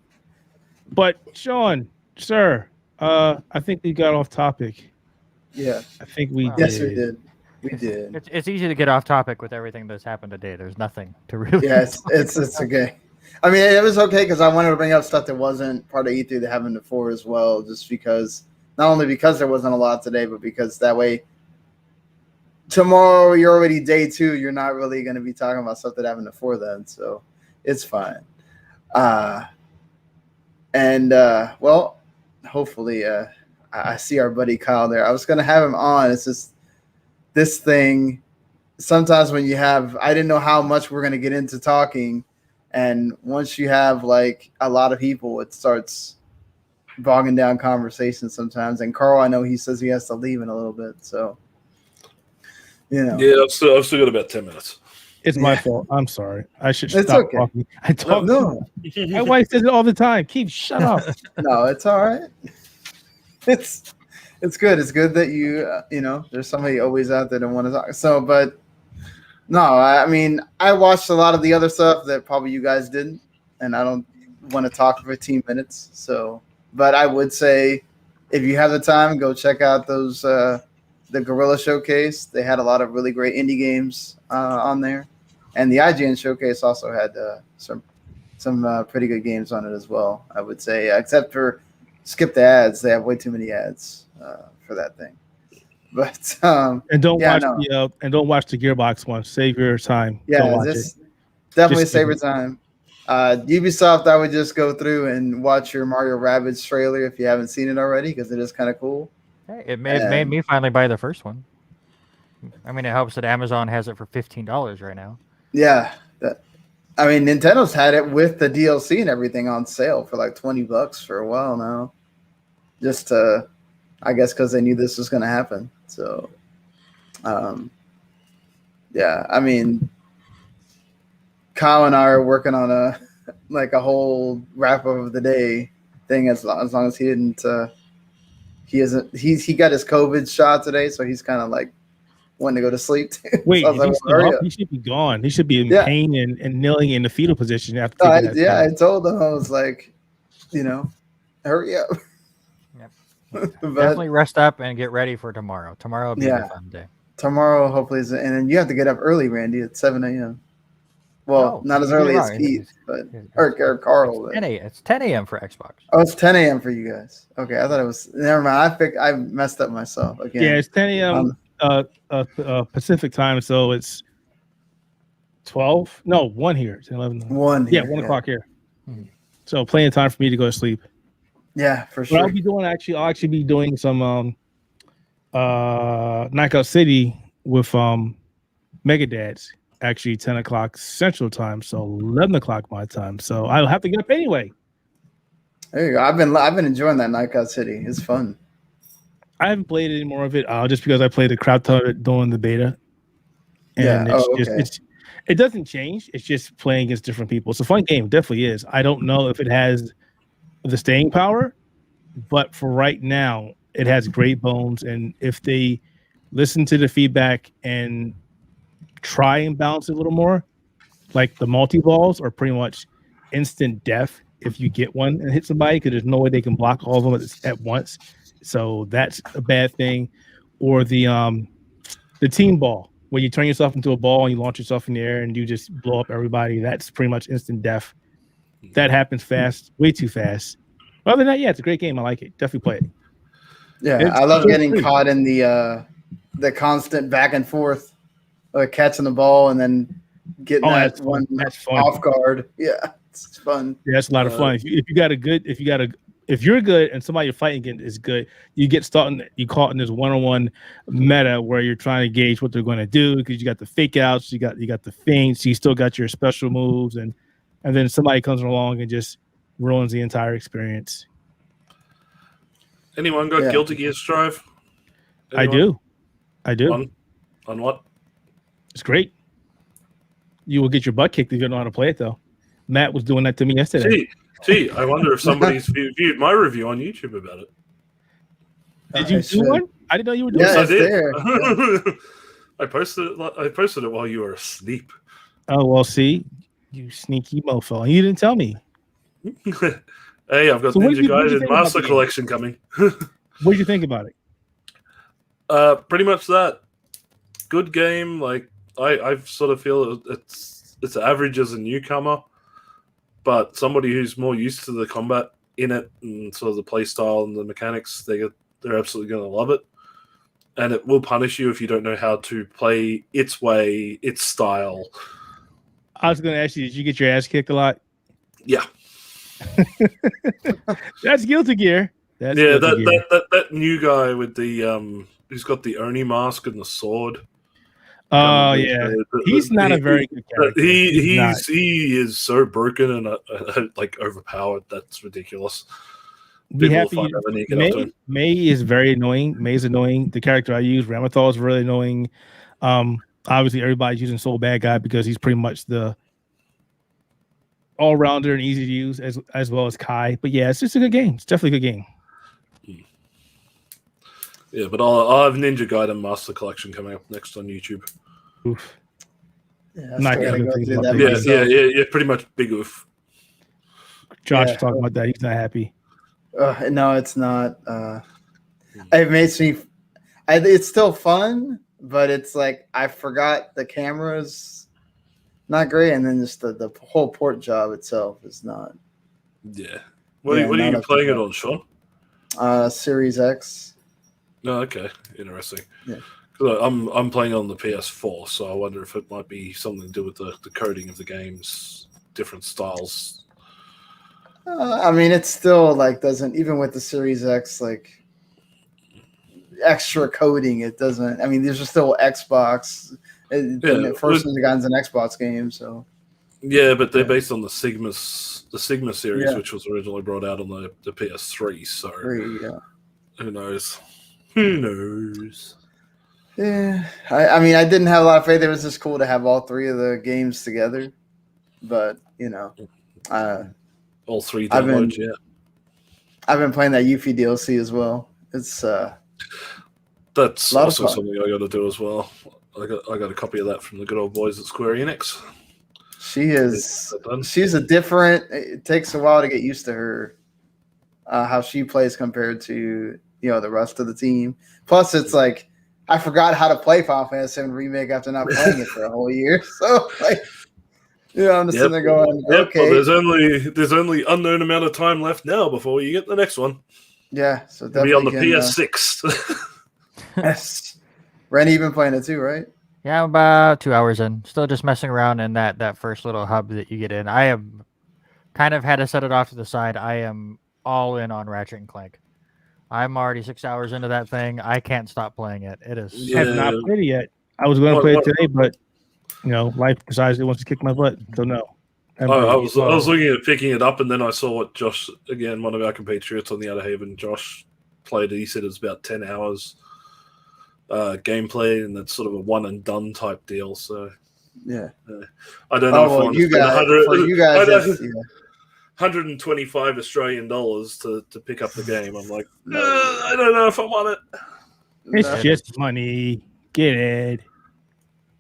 But Sean, sir, I think we got off topic. Yeah, I think we did. Yes, we did. We did. It's easy to get off topic with everything that's happened today. There's nothing to really. Yeah, it's okay. I mean, it was okay because I wanted to bring up stuff that wasn't part of E3 that happened before as well, just because, not only because there wasn't a lot today, but because that way tomorrow you're already day 2. You're not really going to be talking about stuff that happened before then, so it's fine. Well, hopefully, I see our buddy Kyle there. I was going to have him on. It's just this thing sometimes when you have, I didn't know how much we're going to get into talking. And once you have like a lot of people, it starts bogging down conversations sometimes. And Carl, I know he says he has to leave in a little bit. So, you know. Yeah, I've still got about 10 minutes. It's my fault. I'm sorry. I should It's stop okay. talking. I talk. No, My wife says it all the time. Keep shut up. no, it's all right. It's good. It's good that you you know, there's somebody always out there that want to talk. So, but no, I mean, I watched a lot of the other stuff that probably you guys didn't, and I don't want to talk for 15 minutes. So, but I would say if you have the time, go check out those the Gorilla Showcase. They had a lot of really great indie games on there, and the IGN Showcase also had some pretty good games on it as well. I would say, except for skip the ads. They have way too many ads for that thing. But and don't watch the Gearbox one. Save your time. Yeah, just definitely save your time. Ubisoft, I would just go through and watch your Mario Rabbids trailer if you haven't seen it already, because it is kind of cool. Hey, it made me finally buy the first one. I mean, it helps that Amazon has it for $15 right now. Yeah, I mean, Nintendo's had it with the DLC and everything on sale for like $20 for a while now. Just to, I guess, because they knew this was going to happen. So, yeah, I mean, Kyle and I are working on a whole wrap up of the day thing as long as he didn't he got his COVID shot today, so he's kind of like wanting to go to sleep. Wait, so he should be gone. He should be in pain and kneeling in the fetal position after taking that I told him, I was like, you know, hurry up. Yep. Definitely rest up and get ready for tomorrow. Tomorrow will be a fun day. Tomorrow hopefully and then you have to get up early, Randy, at 7 a.m. Well, not as early as Pete, but or Carl. It's 10 a.m. for Xbox. Oh, it's 10 a.m. for you guys. Okay, I thought it was. Never mind. I messed up myself again. Yeah, it's 10 a.m. Pacific time, so it's 12. No, 1 here. It's 11. 1. Yeah, 1 o'clock here. Mm-hmm. So plenty of time for me to go to sleep. Yeah, for sure. What I'll actually be doing some Knockout City with Megadads. Actually 10 o'clock Central Time, so 11 o'clock my time. So I'll have to get up anyway. There you go. I've been enjoying that Knockout City. It's fun. I haven't played any more of it just because I played the crowd ton of it during the beta. And it doesn't change. It's just playing against different people. It's a fun game. It definitely is. I don't know if it has the staying power, but for right now, it has great bones. And if they listen to the feedback and try and balance it a little more, like the multi-balls are pretty much instant death if you get one and hit somebody, because there's no way they can block all of them at once. So that's a bad thing. Or the team ball, where you turn yourself into a ball and you launch yourself in the air and you just blow up everybody. That's pretty much instant death. That happens fast, way too fast. Other than that, yeah, it's a great game. I like it. Definitely play it. Yeah, I love getting caught in the constant back and forth. Catching the ball and then getting that's off guard. Yeah, it's fun. Yeah, that's a lot of fun. If you're good and somebody you're fighting against is good, you caught in this one-on-one meta where you're trying to gauge what they're going to do, because you got the fake outs, you got the feints, you still got your special moves, and then somebody comes along and just ruins the entire experience. Anyone got Guilty Gear Strive? Anyone? I do. On what? It's great. You will get your butt kicked if you don't know how to play it, though. Matt was doing that to me yesterday. Gee, I wonder if somebody's viewed my review on YouTube about it. Did you do one? I didn't know you were doing it. I did. There. I posted it while you were asleep. Oh, well, see, you sneaky mofo. And you didn't tell me. Hey, I've got Ninja Gaiden Master Collection coming. What did you think about it? Pretty much that. Good game. Like I sort of feel it's average as a newcomer, but somebody who's more used to the combat in it and sort of the play style and the mechanics, they're absolutely going to love it. And it will punish you if you don't know how to play its way, its style. I was going to ask you, did you get your ass kicked a lot? Yeah. That's Guilty Gear. That new guy with the who's got the Oni mask and the sword. Oh yeah, he's not a very good character. He is so broken and like overpowered. That's ridiculous. Be People happy. will find out when you get after him. May is very annoying. May's annoying. The character I use, Ramathal, is really annoying. Obviously everybody's using Soul Bad Guy because he's pretty much the all-rounder and easy to use as well as Kai. But yeah, it's just a good game. It's definitely a good game. Yeah, but I'll have Ninja Gaiden Master Collection coming up next on YouTube. Oof. Yeah, Not gotta gonna go think through about that that. Yeah, pretty much big oof. Josh Yeah. talking about that. He's not happy. No, it's not. It makes me. It's still fun, but it's like I forgot the camera's not great, and then just the whole port job itself is not. Yeah. What are you playing it on, Sean? Series X. No, okay, interesting. Yeah. I'm playing on the PS4, so I wonder if it might be something to do with the coding of the games, different styles. I mean, it still like doesn't even with the Series X like extra coding. It doesn't. I mean, these are still Xbox. First Ninja an Xbox game, so. Yeah, but they're based on the Sigma series, which was originally brought out on the PS3. So who knows? Who knows? Yeah, I mean, I didn't have a lot of faith. It was just cool to have all three of the games together, but all three downloads. I've been playing that Yuffie DLC as well. It's that's also something I got to do as well. I got a copy of that from the good old boys at Square Enix. She's a different. It takes a while to get used to her, how she plays compared to the rest of the team. Plus, it's like I forgot how to play Final Fantasy VII Remake after not playing it for a whole year. So, I'm just sitting there going, okay. Well, there's only unknown amount of time left now before you get the next one. Yeah, so definitely be on the PS6. Yes, Rennie, you've been playing it too, right? Yeah, I'm about 2 hours in. Still just messing around in that first little hub that you get in. I have kind of had to set it off to the side. I am all in on Ratchet and Clank. I'm already 6 hours into that thing. I can't stop playing it. It is. I have not played it yet. I was going to play it today, but life decides it wants to kick my butt. So no. I was looking at picking it up, and then I saw what Josh, again, one of our compatriots on the Outer Haven, Josh played it. He said it was about 10 hours gameplay, and that's sort of a one and done type deal. So yeah, I don't know if I want to spend you guys, 125 Australian dollars to pick up the game. I'm like, I don't know if I want it. It's just money. Get it.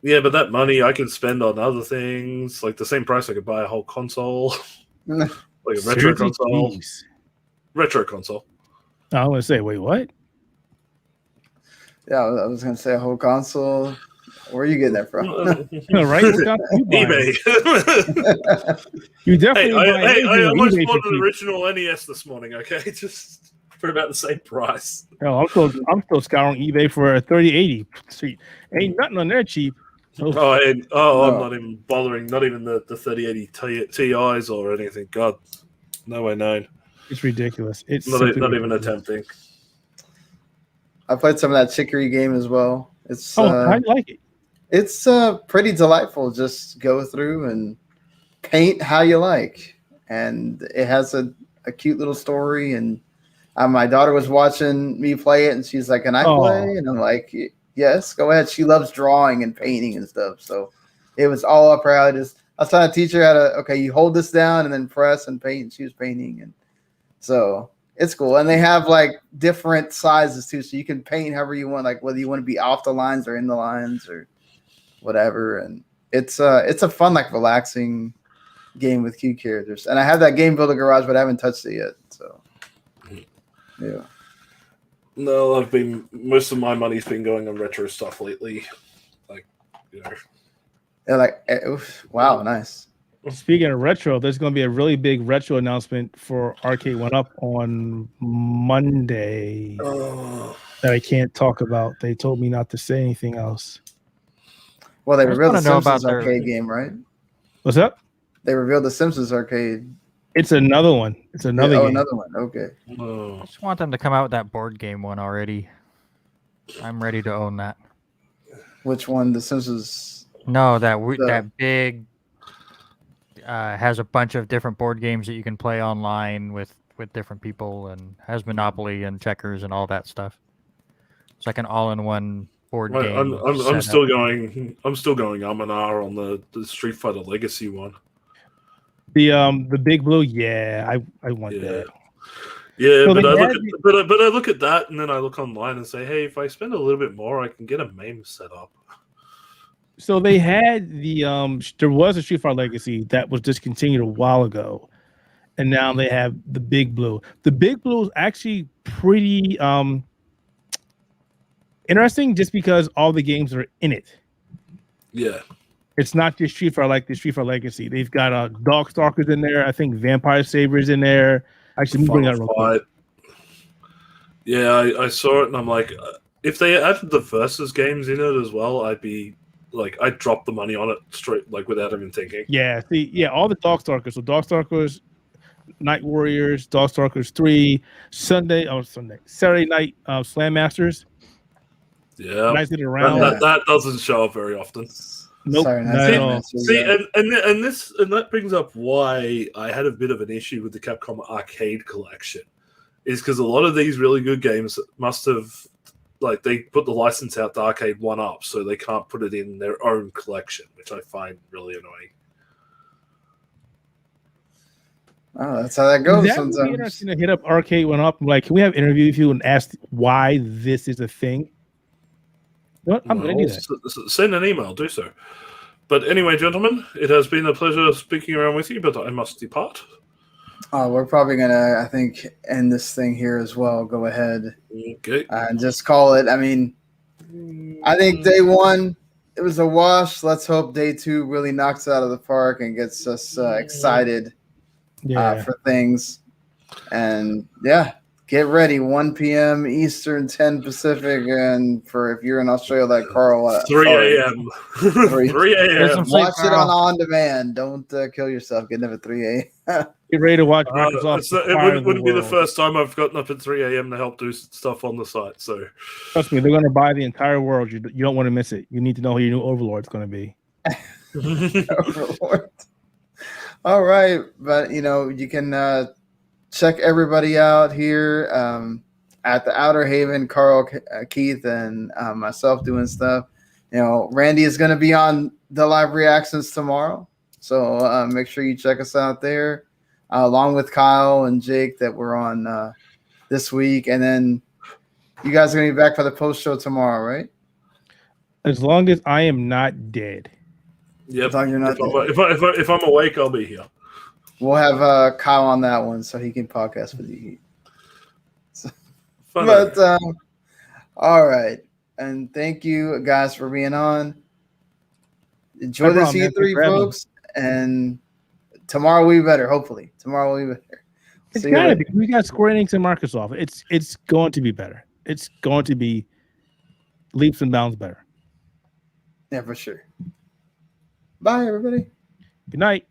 Yeah, but that money I can spend on other things, like the same price I could buy a whole console, like a retro console. Geez. Retro console. I want to say, wait, what? Yeah, I was going to say a whole console. Where are you getting that from? Right? eBay. You definitely. I almost bought an original NES this morning. Okay, just for about the same price. No, I'm still scouring eBay for a 3080. Sweet, ain't nothing on there cheap. I'm not even bothering. Not even the 3080 Ti's or anything. God, no way known. It's ridiculous. It's not even attempting. I played some of that Chicory game as well. It's I like it. It's pretty delightful. Just go through and paint how you like, and it has a cute little story. And my daughter was watching me play it, and she's like, "Can I play?" And I'm like, "Yes, go ahead." She loves drawing and painting and stuff, so it was all up her alley. I was trying to teach her how to. You hold this down and then press and paint. And she was painting, and so it's cool. And they have like different sizes too, so you can paint however you want, like whether you want to be off the lines or in the lines or whatever. And it's a fun, like relaxing game with cute characters. And I have that Game Builder Garage, but I haven't touched it yet. So yeah. No, most of my money's been going on retro stuff lately. Wow, nice. Speaking of retro, there's going to be a really big retro announcement for Arcade 1-Up on Monday that I can't talk about. They told me not to say anything else. Well, they revealed the Simpsons arcade game, right? What's up? They revealed the Simpsons arcade. It's another one. It's another game. Another one. Okay. I just want them to come out with that board game one already. I'm ready to own that. Which one? The Simpsons. No, The- that big has a bunch of different board games that you can play online with different people, and has Monopoly and checkers and all that stuff. It's like an all-in-one board game. I'm setup. still going. I'm still going Amanar on the Street Fighter Legacy one. The Big Blue, yeah, I want Yeah. that. Yeah, So but they I look had at but I look at that and then I look online and say, hey, if I spend a little bit more, I can get a MAME set up. So they had there was a Street Fighter Legacy that was discontinued a while ago, and now they have the Big Blue. The Big Blue is actually pretty interesting, just because all the games are in it. Yeah. It's not just Street Fighter like the Street Fighter Legacy. They've got Darkstalkers in there. I think Vampire Sabers in there. Actually, let me bring that real quick. Yeah, I saw it and I'm like, if they added the Versus games in it as well, I'd drop the money on it straight, like without even thinking. Yeah, see, yeah, all the Darkstalkers. So Darkstalkers, Night Warriors, Darkstalkers 3, Saturday night Slam Masters. Yeah, Nice it around. That doesn't show up very often. Nope, Sorry, not at all. See, and that brings up why I had a bit of an issue with the Capcom Arcade collection, is because a lot of these really good games must have, like, they put the license out to Arcade 1-Up, so they can't put it in their own collection, which I find really annoying. Oh, that's how that goes That would be sometimes. interesting to hit up Arcade 1-Up. Like, can we have an interview with you and ask why this is a thing? You know what? I'm going to do that. Send an email, do so. But anyway, gentlemen, it has been a pleasure speaking around with you, but I must depart. We're probably gonna, I think, end this thing here as well. Go ahead Okay. and just call it. I mean, I think day one it was a wash. Let's hope day two really knocks it out of the park and gets us excited for things. And yeah, get ready. 1 p.m. Eastern, 10 Pacific, and for if you're in Australia, like Carl, 3 a.m. 3 a.m. Watch it on demand. Don't kill yourself getting up at 3 a.m. Get ready to watch Microsoft. It wouldn't be the first time I've gotten up at 3 a.m. to help do stuff on the site. So trust me, they're going to buy the entire world. You don't want to miss it. You need to know who your new overlord's going to be. Overlord. All right, but you can check everybody out here at the Outer Haven. Carl, Keith, and myself doing stuff. Randy is going to be on the live reactions tomorrow, so make sure you check us out there, along with Kyle and Jake that we're on this week. And then you guys are going to be back for the post show tomorrow, right? As long as I am not dead. Yep. As long as you're not dead. If I'm awake, I'll be here. We'll have Kyle on that one so he can podcast with you. But all right, and thank you guys for being on. Enjoy this E3, folks, and tomorrow will be better. Hopefully, tomorrow will be better. It's gotta be. We got Square Enix and Microsoft. It's going to be better. It's going to be leaps and bounds better. Yeah, for sure. Bye, everybody. Good night.